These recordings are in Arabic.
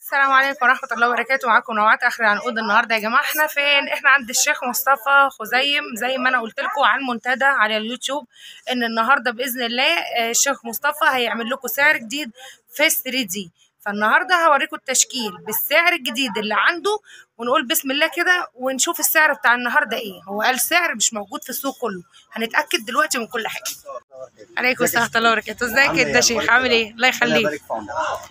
السلام عليكم ورحمة الله وبركاته. معاكم نوعات آخر عنقود. النهارده يا جماعة احنا فين؟ احنا عند الشيخ مصطفى خزيم، زي ما انا قلت لكم على المنتدى على اليوتيوب ان النهارده بإذن الله الشيخ مصطفى هيعمل لكم سعر جديد في 3D. فالنهارده هوريكم التشكيل بالسعر الجديد اللي عنده، ونقول بسم الله كده ونشوف السعر بتاع النهارده ايه. هو قال سعر مش موجود في السوق كله، هنتأكد دلوقتي من كل حاجة. عليكم السلام ورحمة الله وبركاته. ازيك يا شيخ؟ عامل ايه؟ الله يخليك.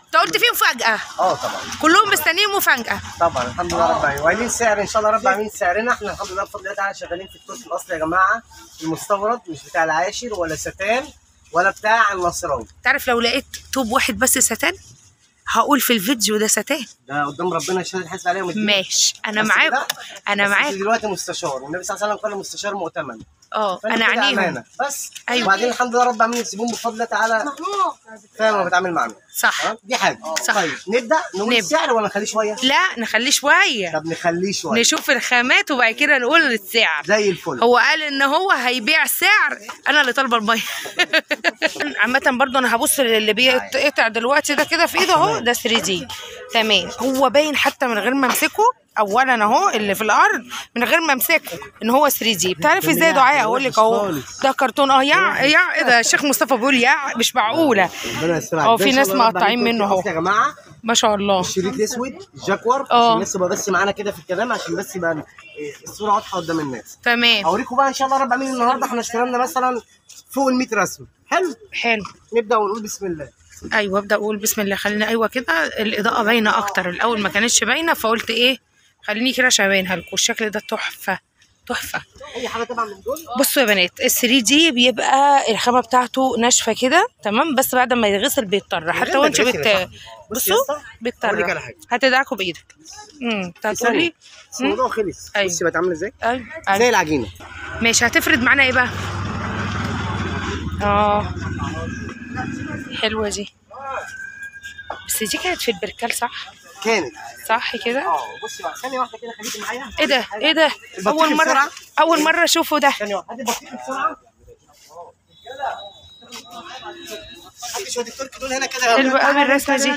انت قلت فيه مفاجأة؟ طبعا كلهم مستنيين مفاجأة. طبعا الحمد لله رب العالمين. وعايزين سعر ان شاء الله رب العالمين. سعرنا احنا الحمد لله بفضل الله تعالى شغالين في الترك الاصلي يا جماعه، المستورد مش بتاع العاشر ولا ستان ولا بتاع النصراوي. تعرف لو لقيت توب واحد بس ستان هقول في الفيديو ده ستان، ده قدام ربنا الشهاده تحاسب عليهم. ماشي انا معاكم، انا معاكم. دلوقتي مستشار، والنبي صلى الله عليه وسلم قال مستشار مؤتمن. انا عنيهم بس. ايوه. وبعدين الحمد لله رب العالمين الزبون بفضل الله تعالى فاهم هو بيتعامل معانا صح. دي حاجه صح. طيب نبدا نقول السعر ولا نخليه شويه؟ لا نخليه شويه. طب نخليه شويه نشوف الخامات وبعد كده نقول السعر زي الفل. هو قال ان هو هيبيع سعر، انا اللي طالبه الميه. عامه برضه انا هبص للي بيتقطع دلوقتي ده كده في ايده اهو، ده 3D تمام. هو باين حتى من غير ما امسكه اولا اهو اللي في الارض من غير ما امسكه ان هو 3D. بتعرف ازاي دعاء؟ اقول لك اهو ده كرتون. يا ايه ده؟ الشيخ مصطفى بيقول يا مش معقوله. في ناس مقطعين منه اهو يا جماعه ما شاء الله. الشريط الاسود جاكور عشان الناس تبقى بس معانا كده في الكلام، عشان بس يبقى الصوره واضحه قدام الناس. تمام. اوريكم بقى ان شاء الله رب العالمين. النهارده احنا اشتغلنا مثلا فوق ال 100 رسمه. حلو. نبدا ونقول بسم الله. ايوه ابدا اقول بسم الله. خلينا ايوه كده الاضاءه باينه اكتر. الاول ما كانتش باينه فقلت ايه خليني كده عشان ابينها لكم. الشكل ده تحفه تحفه. اي حاجه طبعا من دول. بصوا يا بنات ال 3D بيبقى الخامه بتاعته ناشفه كده تمام، بس بعد ما يتغسل بيضطر حتى وانت بصوا بيضطر هتدعكوا بايدك. هتقولي الموضوع خلص. أيوة. بصي بقت عامله ازاي؟ ايوه زي العجينه. ماشي. هتفرد معانا ايه بقى؟ حلوه دي، بس دي كانت في البركال صح؟ كانت صح كده؟ بصي بقى ثانيه واحده كده خليكي معايا. ايه ده؟ اول مره اشوفه ده. ثانيه واحده. هاتي البطيخ بسرعه. هاتي شويه الترك دول هنا كده. حلوه قوي الرسمه دي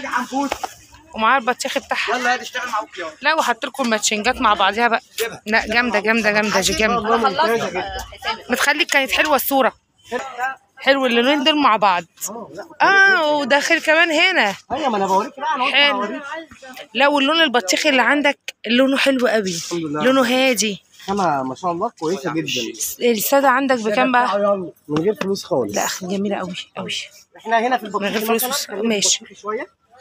ومعاها البطيخ بتاعها. يلا هادي اشتغل معاك يلا. لا وحط لكم الماتشنجات مع بعضيها بقى. لا جامده جامده جامده دي جامده. بتخليك كانت حلوه الصوره. حلو اللونين دول مع بعض. وداخل كمان هنا. ايوه ما انا بوريك بقى. انا حلو. لا واللون البطيخي اللي عندك لونه حلو قوي، لونه هادي. خامة ما شاء الله كويسه جدا. الساده عندك بكام بقى؟ من غير فلوس خالص. لا جميله قوي قوي. احنا هنا في البطيخ من غير فلوس. ماشي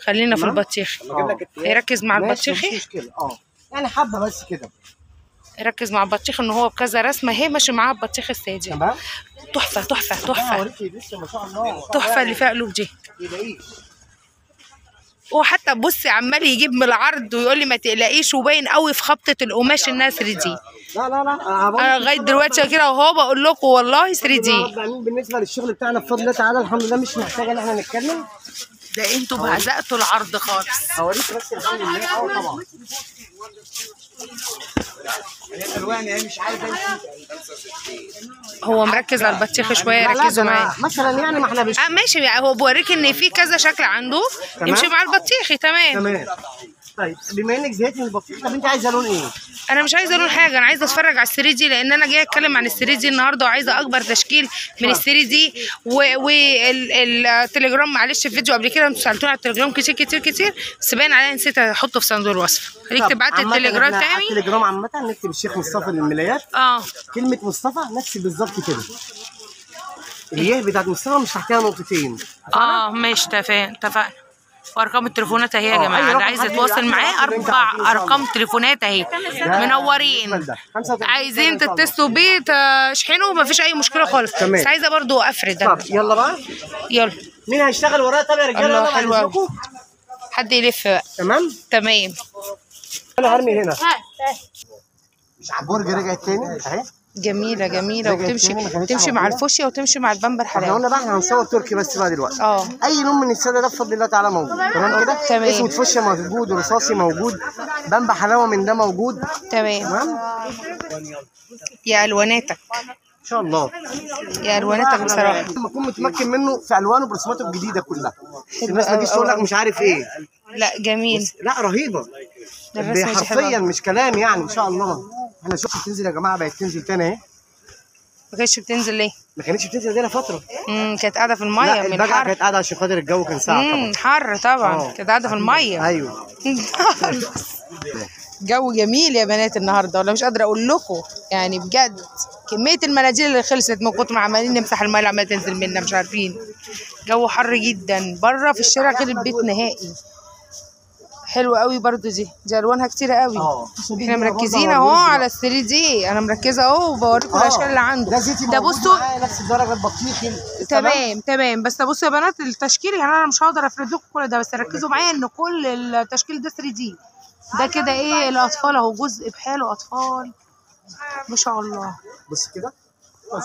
خلينا في البطيخ. هيركز مع البطيخي. مش مشكله. يعني حبه بس كده. ركز مع البطيخ ان هو بكذا رسمه هي ماشي معاه البطيخ السادي. تمام. تحفه تحفه تحفه. ما شاء الله. تحفه اللي فيها قلوب دي. وحتى بصي عمال يجيب من العرض ويقول لي ما تقلقيش، وباين قوي في خبطه القماش انها 3D. لا انا لغايه دلوقتي كده وهو بقول لكم والله 3D. بالنسبه للشغل بتاعنا بفضل الله تعالى الحمد لله مش محتاجه ان احنا نتكلم. ده انتوا بعزقتوا العرض خالص. هوريك بس الحمد لله. طبعا هي مش عايزه هو مركز على البطيخ شويه. ركزوا معايا مثلا يعني ما احنا ماشي. هو بوريك ان في كذا شكل عنده يمشي مع البطيخي. تمام. طيب بما انك زهقتي من البطيخ، طب انت عايزه لون ايه؟ انا مش عايزه لون حاجه، انا عايزه اتفرج على ال 3D لان انا جايه اتكلم عن ال 3D النهارده، وعايزه اكبر تشكيل من ال 3D. والتليجرام معلش في فيديو قبل كده انتوا سالتوني على التليجرام كتير بس باين عليا نسيت احطه في صندوق الوصف. خليك تبعت لي التليجرام تاني. التليجرام عامه نكتب الشيخ مصطفى للملايات. كلمه مصطفى نكتب بالظبط كده. الياء بتاعت مصطفى مش تحتها نقطتين. ماشي اتفقنا. وارقام التليفونات اهي يا جماعه، اللي عايز يتواصل معاه 4 ارقام تليفونات اهي منورين. عايزين تتصلوا بيه تشحنوا مفيش اي مشكله خالص. بس عايزه برضو افرد. طب يلا بقى يلا. مين هيشتغل ورايا؟ طب يا رجاله يلا حلو. حد يلف بقى. تمام. انا هرمي هنا. مش عبورج رجعت تاني اهي. جميله وتمشي مع الفوشيا وتمشي مع البامبا الحلاوه. احنا قلنا بقى احنا هنصور تركي بس بقى دلوقتي. اي لون من الساده ده بفضل الله تعالى موجود. تمام كده. اسود فوشيا موجود، ورصاصي موجود، بامبا حلاوه من ده موجود. تمام. يا الواناتك ان شاء الله. يا الواناتك بصراحه لما اكون متمكن منه في الوانه برسوماته الجديده كلها. الناس ما تجيش تقول لك مش عارف ايه. لا جميل. لا رهيبه الرسمه دي حرفيا حلوه، مش كلام يعني. ان شاء الله احنا شوف بتنزل يا جماعه، بقت تنزل تاني اهي. ما كانتش بتنزل ليه؟ ما كانتش بتنزل لنا فتره. كانت قاعده في الميه لا من البجعه الحر. كانت قاعده عشان خاطر الجو كان ساقع طبعا. حر طبعا. كانت قاعده في الميه. ايوه. جو جميل يا بنات النهارده، ولا مش قادره اقول لكم يعني بجد. كميه المناديل اللي خلصت من كتر ما عمالين نمسح الميه اللي عماله تنزل منا مش عارفين. جو حر جدا بره في الشارع غير البيت نهائي. حلوه قوي برضو دي الوانها كتيره قوي. احنا مركزين اهو على ال 3 دي. انا مركزه اهو وبوريكم الاشكال اللي عنده. ده بصوا نفس الدرجه البطيخي. تمام. بس بصوا يا بنات التشكيل، يعني انا مش هقدر افرد لكم كل ده، بس ركزوا معايا ان كل التشكيل ده 3 دي. ده كده ايه الاطفال اهو، جزء بحاله اطفال ما شاء الله. بص كده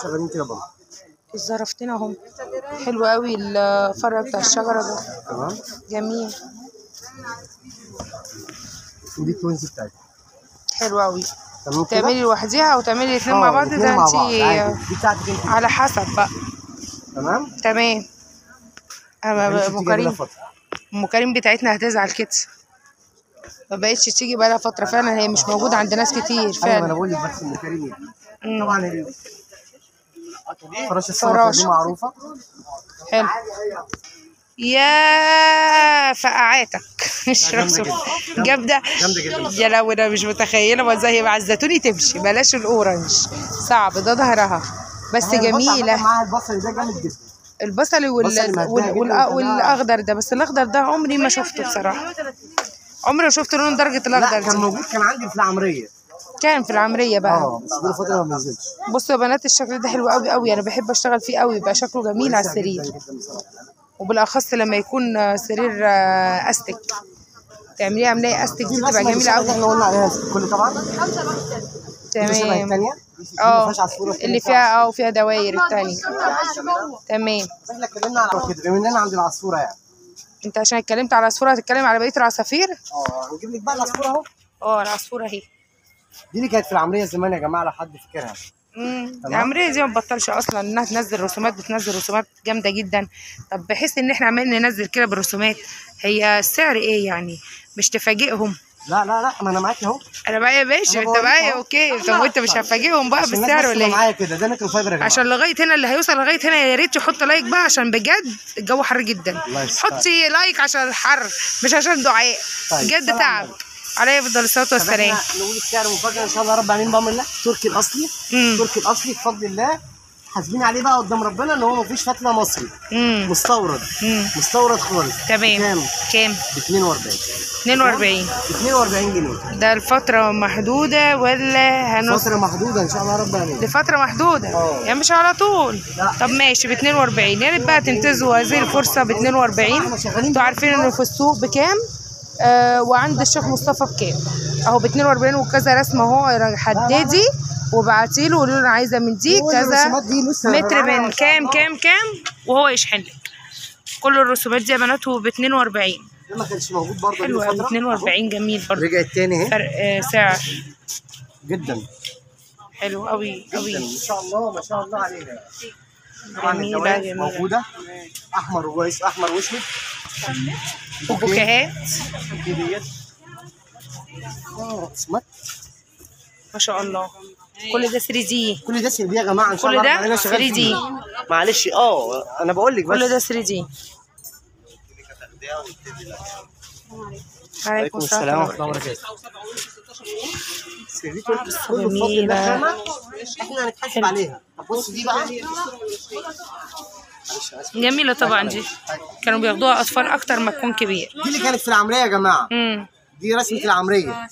شغالين كده برضه. الزرفتين اهو حلو قوي الفرع بتاع الشجره ده. تمام جميل. ودي التوينز بتاعتها حلو قوي. تمام. تعملي لوحديها او تعملي الاثنين مع بعض، ده انت دي بتاعتك انت على حسب بقى. تمام. ام كريم بتاعتنا هتزعل كده، ما بقتش تيجي بقى لها فتره فعلا. هي مش موجوده عند ناس كتير فعلا. ايوه انا بقول لك بس ام كريم طبعا فراشه السمكه دي معروفه. حلو. يا فقعاتك جامده جدا. يا لو انا مش متخيله ازاي مع الزيتوني تمشي. بلاش الاورنج صعب، ده ظهرها بس جميله. مع البصل ده جامد جدا. البصلي والاخضر ده، بس الاخضر ده عمري ما شفته بصراحه. عمري ما شفت لون درجه الاخضر دي. كان موجود، كان عندي في العمريه. كان في العمريه بقى. بس بقى فتره ما نزلش. بصوا يا بنات الشكل ده حلو قوي قوي، انا بحب اشتغل فيه قوي، يبقى شكله جميل على السرير. وبالاخص لما يكون سرير استك، تعمليها عمليه استك دي بتبقى جميله قوي. احنا قلنا عليها كل طبعا. تمام. اللي فيها وفيها دواير الثانيه. تمام. احنا اتكلمنا على كده بما اننا عند العصفوره يعني. انت عشان اتكلمت على العصفوره هتتكلم على بقيه العصافير؟ نجيب لك بقى العصفوره اهو. العصفوره اهي. دي اللي كانت في العمريه زمان يا جماعه لو حد فاكرها. العمريه دي ما بتبطلش اصلا انها تنزل رسومات، بتنزل رسومات جامده جدا. طب بحيث ان احنا عمالين ننزل كده بالرسومات، هي السعر ايه يعني؟ مش تفاجئهم؟ لا ما انا معاكي اهو. انا بقى يا باشا انت معايا اوكي. طب وانت مش هتفاجئهم بقى بالسعر ولا ايه؟ معايا كده ده متر فايبر يا جماعه. عشان لغايه هنا اللي هيوصل لغايه هنا يا ريت يحط لايك بقى، عشان بجد الجو حر جدا. حطي لايك عشان الحر مش عشان دعاء. بجد تعب. عليه افضل الصلاه والسلام. نقول السعر مفاجاه ان شاء الله رب العالمين بامر الله. تركي الاصلي. تركي الاصلي بفضل الله حاسبين عليه بقى قدام ربنا ان هو مفيش فتله مصري. مستورد. مستورد خالص. تمام. كام؟ ب 42 جنيه. ده الفتره محدوده ولا فتره محدوده ان شاء الله رب العالمين. دي فتره محدوده يعني مش على طول. طب ماشي ب 42. يا ريت بقى تنتزعوا هذه الفرصه ب 42. انتوا عارفين انه في السوق بكام؟ وعند الشيخ مصطفى بكام اهو ب 42 وكذا رسمه اهو. حددي وابعتي له وقولي له انا عايزه من دي كذا متر من كام وهو يشحن لك. كل الرسومات دي يا بنات ب 42. ما كانش موجود برضه. حلو قوي 42 جميل برضه. رجعت تاني اهي. فرق سعر جدا. حلو قوي قوي ما شاء الله ما شاء الله علينا. جميله موجوده احمر واسود وبوكيهات رسمات ما شاء الله. كل ده 3 دي. كل ده 3 دي يا جماعه ان شاء الله. كل ده 3 دي. معلش انا بقول لك بس كل ده 3 دي. عليكم السلام ورحمه الله وبركاته. جميله. احنا هنتحاسب عليها. طب بص دي بقى جميله طبعا. دي كانوا بياخدوها اطفال اكتر ما تكون كبير. دي اللي كانت في العمريه يا جماعه. دي رسمه العمريه.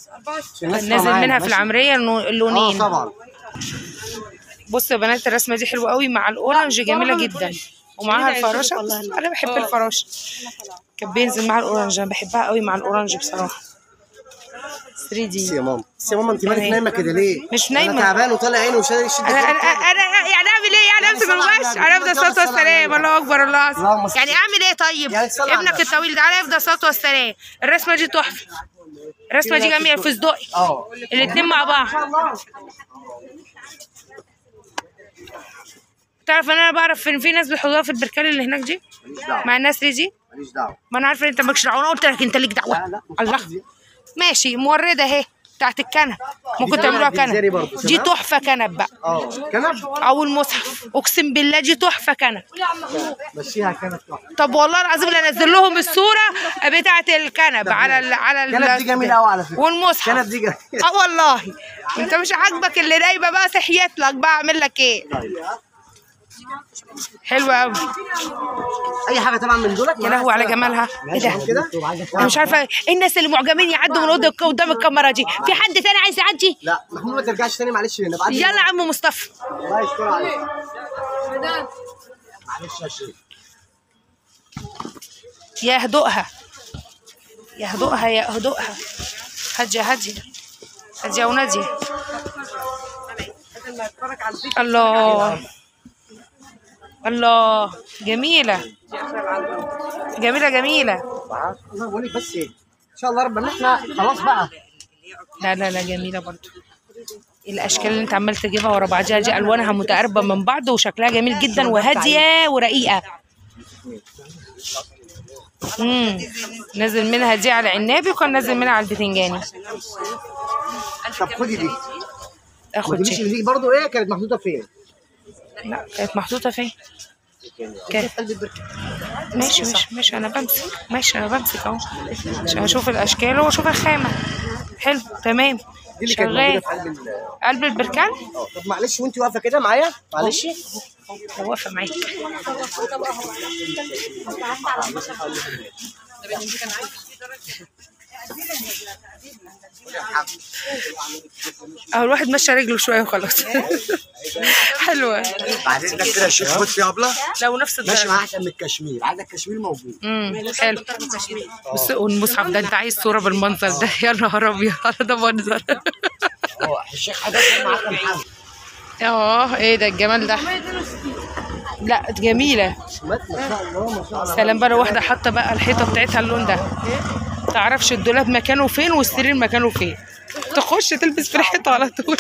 نازل منها في العمريه اللونين. طبعا. بصوا يا بنات الرسمه دي حلوه قوي مع الاورنج، جميله جدا. ومعاها الفراشه. انا بحب الفراشه. كان بينزل مع الاورنج، انا بحبها قوي مع الاورنج بصراحه. 3 دي. يا ماما انت مالك نايمه كده ليه؟ مش نايمه. انا تعبان وطالع عيني وشادد انا يعني اعمل ايه؟ يعني امسك الوش على افضل الصلاه والسلام. الله اكبر الله اكبر. يعني اعمل ايه طيب؟ ابنك الطويل ده على افضل الصلاه والسلام. الرسمه دي تحفه. الرسمه دي جميله في صدقي. الاثنين مع بعض. تعرف ان انا بعرف ان في ناس بيحطوها في البركان اللي هناك دي مع الناس دي. ماليش دعوه. ما انا عارفه ان انت مالكش دعوه، انا قلت لك انت ليك دعوه. لا الله ماشي. مورده اهي بتاعت الكنب، ممكن تعملوها كنب. دي تحفه كنب بقى. كنب او المصحف، اقسم بالله دي تحفه كنب. مشيها كنب تحفه. طب والله العظيم انا انزل لهم الصوره بتاعت الكنب على الكنب دي جميله قوي على فكره. والمصحف الكنب دي جميله. والله انت مش عاجبك اللي نايمه بقى صحيت لك بقى، اعمل لك ايه؟ حلوه قوي. اي حاجه طبعا من دولت. يا لهوي على جمالها. ايه ده؟ انا مش عارفه ايه الناس اللي معجبين يعدوا من قدام الكاميرا دي. في حد تاني عايز يعدي؟ لا محمود ما ترجعش تاني معلش. يلا يا عم مصطفى. الله يستر عليك. معلش يا شيخ. يا هدوءها يا هدوءها يا هدوءها. هاديه هاديه هاديه وناديه. الله الله جميله جميله جميله. انا بقول لك بس ان شاء الله ربنا احنا خلاص بقى. لا لا لا جميله برضو. الاشكال اللي انت عمال تجيبها ورا بعضها دي الوانها متقاربه من بعض وشكلها جميل جدا وهاديه ورقيقه. نازل منها دي على عنابي وكان نازل منها على البتنجاني. طب خدي دي. اخد دي. دي برضه ايه كانت محطوطه فين؟ لا كانت محطوطه فين؟ ماشي ماشي انا بمسك اهو عشان اشوف الاشكال واشوف الخامه. حلو تمام شغال. قلب البركان. طب معلش وانت واقفه كده معايا معلش. واقفه معاك. اهو الواحد مشى رجله شويه وخلاص. حلوه. بعدين ده كده الشيخ خد فيها ابله. لو نفس الدرجه ماشي معاها احسن من الكشمير. عايزه الكشمير موجود. حلو. بص والمصحف ده انت عايز صوره بالمنظر ده. يا نهار ابيض على ده منظر. الشيخ حضرتك معاك محمد. ايه ده الجمال ده. لا جميله ما شاء الله ما شاء الله. سلام بقى. واحده حاطه بقى الحيطه بتاعتها اللون ده. تعرفش الدولاب مكانه فين والسرير مكانه فين. تخش تلبس في الحيطه على طول.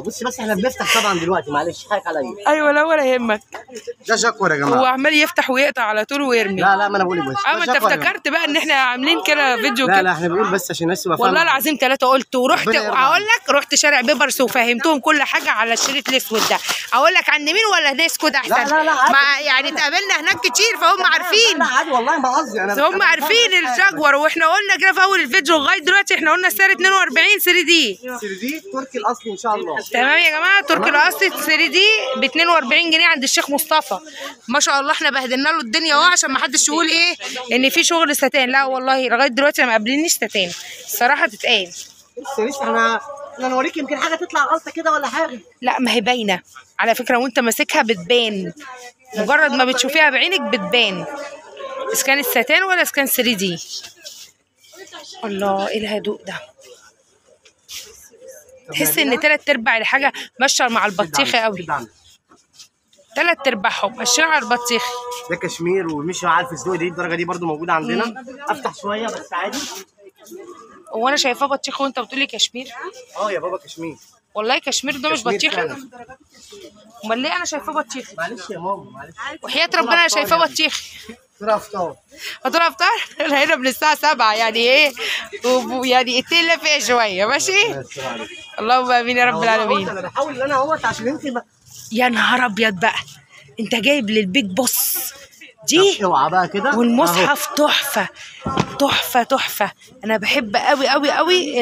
بصي بس احنا بنفتح طبعا دلوقتي معلش حقك عليا. ايوه لا ولا يهمك. ده جاكور يا جماعه. هو عمال يفتح ويقطع على طول ويرمي. لا ما انا بقول لك بس. ما انت افتكرت بقى ان احنا عاملين كده فيديو كده. لا احنا بنقول بس عشان الناس تبقى فاهمه. والله العظيم 3 قلت ورحت وهقول لك رحت شارع بيبرس وفهمتهم كل حاجه على الشريط الاسود ده. اقول لك عن مين ولا نسكت احسن؟ لا ما يعني اتقابلنا هناك كتير فهم عارفين. لا عادي والله ما قصدي انا. هم عارفين الجاكور واحنا قلنا كده في اول الفيديو لغايه دلوقتي احنا قلنا السعر 42 3 دي. 3 دي تركي الاصلي ان شاء الله. تمام يا جماعه. تركي الاصلي 3 دي ب 42 جنيه عند الشيخ مصطفى. ما شاء الله احنا بهدلنا له الدنيا اهو عشان ما حدش يقول ايه ان في شغل ستان. لا والله لغايه دلوقتي ما قابلينيش ستان الصراحه تتقال. لسه احنا نوريك يمكن حاجه تطلع غلطه كده ولا حاجه. لا ما هي باينه على فكره وانت ماسكها بتبان. مجرد ما بتشوفيها بعينك بتبان اذا كانت ستان ولا اذا كان 3 دي. الله ايه الهدوء ده. تحس ان 3/4 الحاجه ماشيه مع البطيخه قوي. 3/4 ماشيين على البطيخ. ده كشمير ومش على الفستق دي الدرجه دي برضو موجوده عندنا. افتح شويه بس عادي. هو انا شايفاه بطيخ وانت بتقولي كشمير؟ يا بابا كشمير. والله كشمير ده مش بطيخ. امال ليه انا شايفاه بطيخ؟ معلش يا ماما معلش. وحياه ربنا انا شايفاه بطيخ. فطار افطار. فطار افطار. هنا من الساعه 7 يعني ايه يعني اتقل فيها شويه ماشي. اللهم امين يا رب العالمين. انا بحاول ان انا اهوت عشان انت يا نهار ابيض بقى. انت جايب للبيت بص دي اوعى بقى كده. والمصحف تحفه تحفه تحفه. انا بحب قوي قوي قوي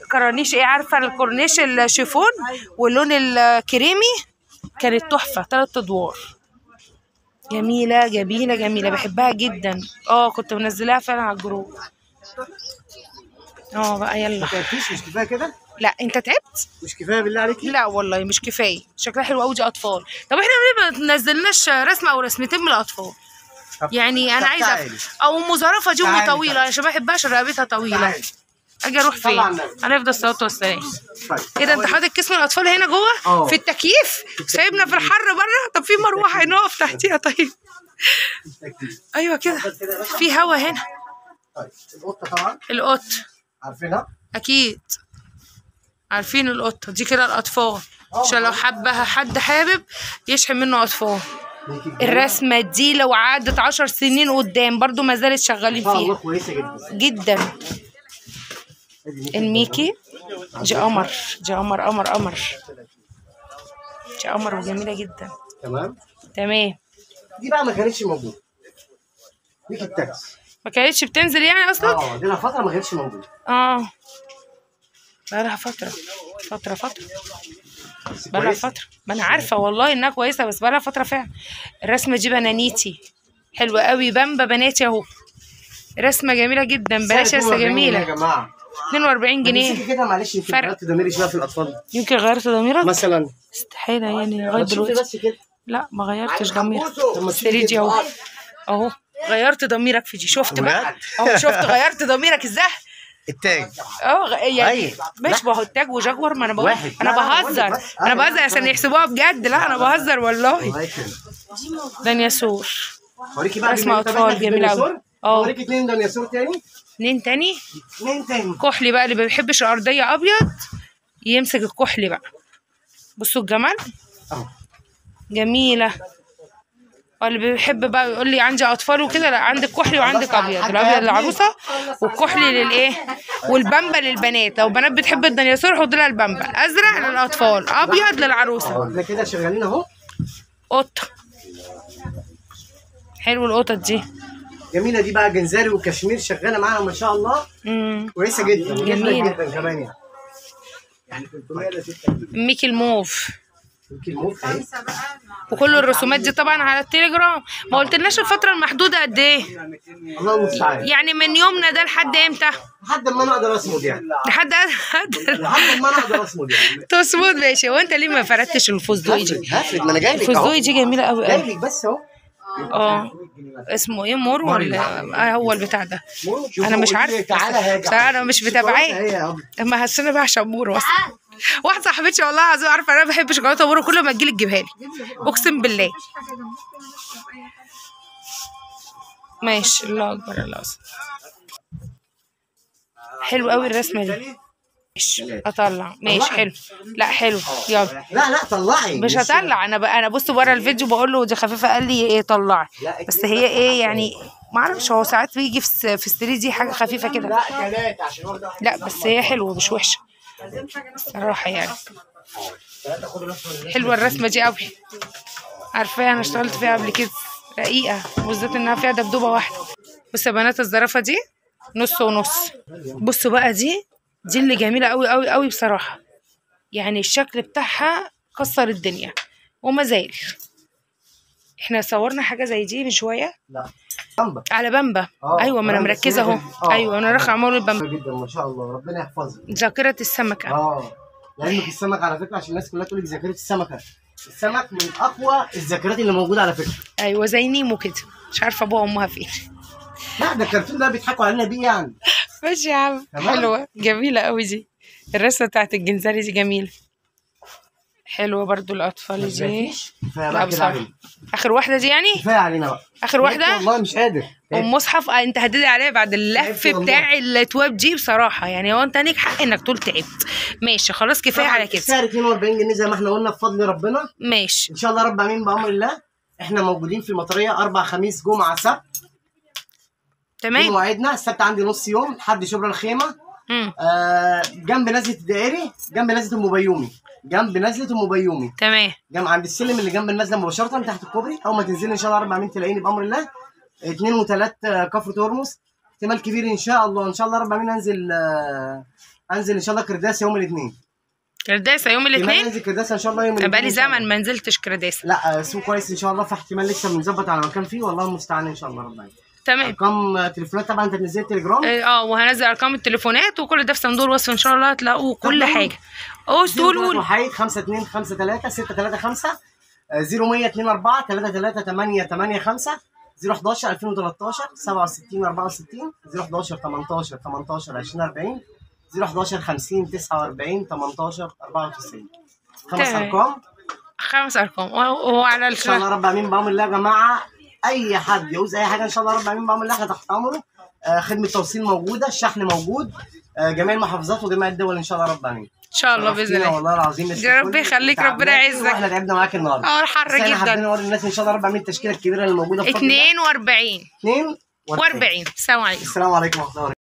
الكرانيش. ايه عارفه الكورنيش الشيفون واللون الكريمي كانت تحفه. 3 ادوار جميله جميله جميله بحبها جدا. كنت منزلاها فعلا على الجروب. بقى يلا. مش كفايه كده؟ لا انت تعبت؟ مش كفايه بالله عليك؟ لا والله مش كفايه. شكلها حلو قوي دي اطفال. طب احنا ليه ما نزلناش رسمه او رسمتين من الاطفال؟ يعني انا عايزه او ام زرافه دي ام طويله عشان ما بحبهاش رقبتها طويله. اجي اروح فين؟ هنفضل الصلاه والسلام. ايه ده انت حاطط كيس من الاطفال هنا جوه في التكييف سايبنا في الحر بره؟ طب في مروحه نقف تحتيها طيب. ايوه كده في هوا هنا. طيب القطه طبعا. القط عارفينها؟ اكيد عارفين القطه دي كده الاطفال عشان لو حبها حد حابب يشحن منه اطفال. الرسمه دي لو عدت 10 سنين قدام برضو ما زالت شغالين فيها. كويسه جدا جدا. الميكي دي قمر، دي قمر قمر قمر، دي قمر وجميله جدا. تمام. دي بقى ما كانتش موجوده، ميكي التاكس ما كانتش بتنزل يعني اصلا. دي لها فتره ما كانتش موجوده. بقالها فتره بقالها فتره. ما انا عارفه والله انها كويسه، بس بقالها فتره فعلا. الرسمه دي بنانيتي حلوه قوي، بامبا بناتي اهو، رسمه جميله جدا. بلاش رسمه جميله يا جماعه. 42 جنيه كده. معلش يمكن غيرت ضميري شويه في الاطفال. يمكن غيرت ضميرك مثلا. استحاله يعني لغايه دلوقتي. بس كده. لا ما غيرتش ضميرك. اشتري دي اهو غيرت ضميرك في دي. شفت بقى اهو، شفت غيرت ضميرك ازاي. التاج يعني ماشي. ما هو التاج وجاكور. ما انا بقول انا بهزر، انا بهزر عشان يحسبوها بجد. لا انا بهزر والله. دنياسور اوريكي بقى رسمه اطفال جميله قوي. اوريكي 2 دنياسور تاني. 2 تاني. كحلي بقى، اللي ما بيحبش الارضيه ابيض يمسك الكحلي بقى. بصوا الجمال جميله. واللي بيحب بقى يقول لي عندي اطفال وكده، لا عندك كحلي وعندك ابيض. الابيض للعروسه والكحلي للايه، والبامبا للبنات. لو بنات بتحب الدنياسور حط لها البامبا. ازرق للاطفال، ابيض للعروسه. احنا كده شغالين اهو. قطه حلو القطط دي جميله. دي بقى جنزاري وكشمير شغاله معانا ما شاء الله. كويسه جدا جميله جدا كمان يعني 306 ميكي الموف. ميكي الموف اهي. وكل الرسومات دي طبعا على التليجرام. ما قلتلناش الفتره المحدوده قد ايه. الله المستعان. يعني من يومنا ده لحد امتى؟ لحد ما انا اقدر اصمد يعني. لحد ما انا اقدر اصمد يعني. تصمد ماشي. وانت ليه ما فردتش الفستقي دي؟ هفرد. ما انا جاي لك اهو. الفستقي دي جميله قوي جاي لك بس اهو. اسمه ايه، مور ولا هو البتاع ده؟ انا مش عارفه بصراحه، انا مش متابعاه. ما انا بعشق مور اصلا. واحده صاحبتي والله العظيم عارفه انا بحب شوكولاته مور، كل ما تجيلي تجيبها لي اقسم بالله. ماشي. الله اكبر الله اكبر. حلو قوي الرسمه دي. ماشي اطلع. ماشي حلو. لا حلو يلا. لا طلعي. مش هطلع انا بص بره الفيديو بقول له دي خفيفه، قال لي ايه طلعي. بس هي ايه يعني ما اعرفش، هو ساعات بيجي في الستريت دي حاجه خفيفه كده. لا 3 عشان واحده. لا بس هي حلوه مش وحشه الصراحه يعني. حلوه الرسمه دي قوي، عارفاها انا اشتغلت فيها قبل كده. رقيقه بالذات انها فيها دبدوبه واحده. بصوا يا بنات الزرافه دي نص ونص. بصوا بقى دي اللي جميله قوي قوي قوي بصراحه. يعني الشكل بتاعها كسر الدنيا وما زال. احنا صورنا حاجه زي دي من شويه. لا بامبا. على بامبا. ايوه ما انا مركزه اهو. ايوه انا رايحه اعمل البامبا جدا ما شاء الله. ربنا يحفظك. ذاكره السمكه. لعلمك السمك على فكره، عشان الناس كلها تقول لك ذاكره السمكه. السمك من اقوى الذاكرات اللي موجوده على فكره. ايوه زي نيمو كده، مش عارفه ابوها وامها فين. لا ده الكرتون ده بيضحكوا علينا بيه يعني. ماشي يا عم. حلوه جميله قوي دي. الرسمه بتاعت الجنزاري دي جميله حلوه برضو. الاطفال دي لا بصراحه. اخر واحده دي يعني كفايه علينا بقى. اخر واحده والله مش قادر. والمصحف انت هتدعي عليها بعد اللف بتاع التواب دي بصراحه يعني. هو انت ليك حق انك تقول تعبت. ماشي خلاص كفايه على كده. السعر 42 جنيه زي ما احنا قلنا بفضل ربنا. ماشي ان شاء الله رب العالمين بامر الله. احنا موجودين في المطريه 4 خميس جمعه سبت. تمام. مواعيدنا السبت عندي نص يوم لحد شبرا الخيمه. جنب نزله الدائري، جنب نزله ام بيومي. جنب نزله ام بيومي. تمام. جنب عند السلم اللي جنب النزله مباشره تحت الكوبري. اول ما تنزلي ان شاء الله رب العالمين تلاقيني بامر الله. 2 و3 كفر ترمس. احتمال كبير ان شاء الله رب العالمين انزل ان شاء الله كرداسه يوم الاثنين. كرداسه يوم الاثنين؟ انزل كرداسه ان شاء الله يوم الاثنين. بقالي زمن ما نزلتش كرداسه. لا سوق كويس ان شاء الله، فاحتمال لسه بنظبط على مكان فيه والله المستعان ان شاء الله رب العالمين. تمام. ارقام تليفونات طبعا انت نزلت تليجرام. وهنزل ارقام التليفونات وكل ده في صندوق الوصف ان شاء الله هتلاقوا كل حاجه. تقولوا وحيد 5253 635 0124 338885 011 2013 67 64 011 18 18 20 40 011 50 49 18 94. 5 ارقام. 5 ارقام. وعلى ان شاء الله رب العالمين بامر الله يا جماعه. اي حد يعوز اي حاجه ان شاء الله رب العالمين بامر الله احنا تحت امره. خدمه توصيل موجوده، الشحن موجود، جميع المحافظات وجميع الدول ان شاء الله رب العالمين. ان شاء الله باذن الله. والله العظيم يا رب يخليك، ربنا يعزك. واحنا تعبنا معاك النهارده. حر جدا. حابين نوري الناس ان شاء الله رب العالمين التشكيله الكبيره اللي موجوده في 42. 42. السلام عليكم. السلام عليكم ورحمه الله وبركاته.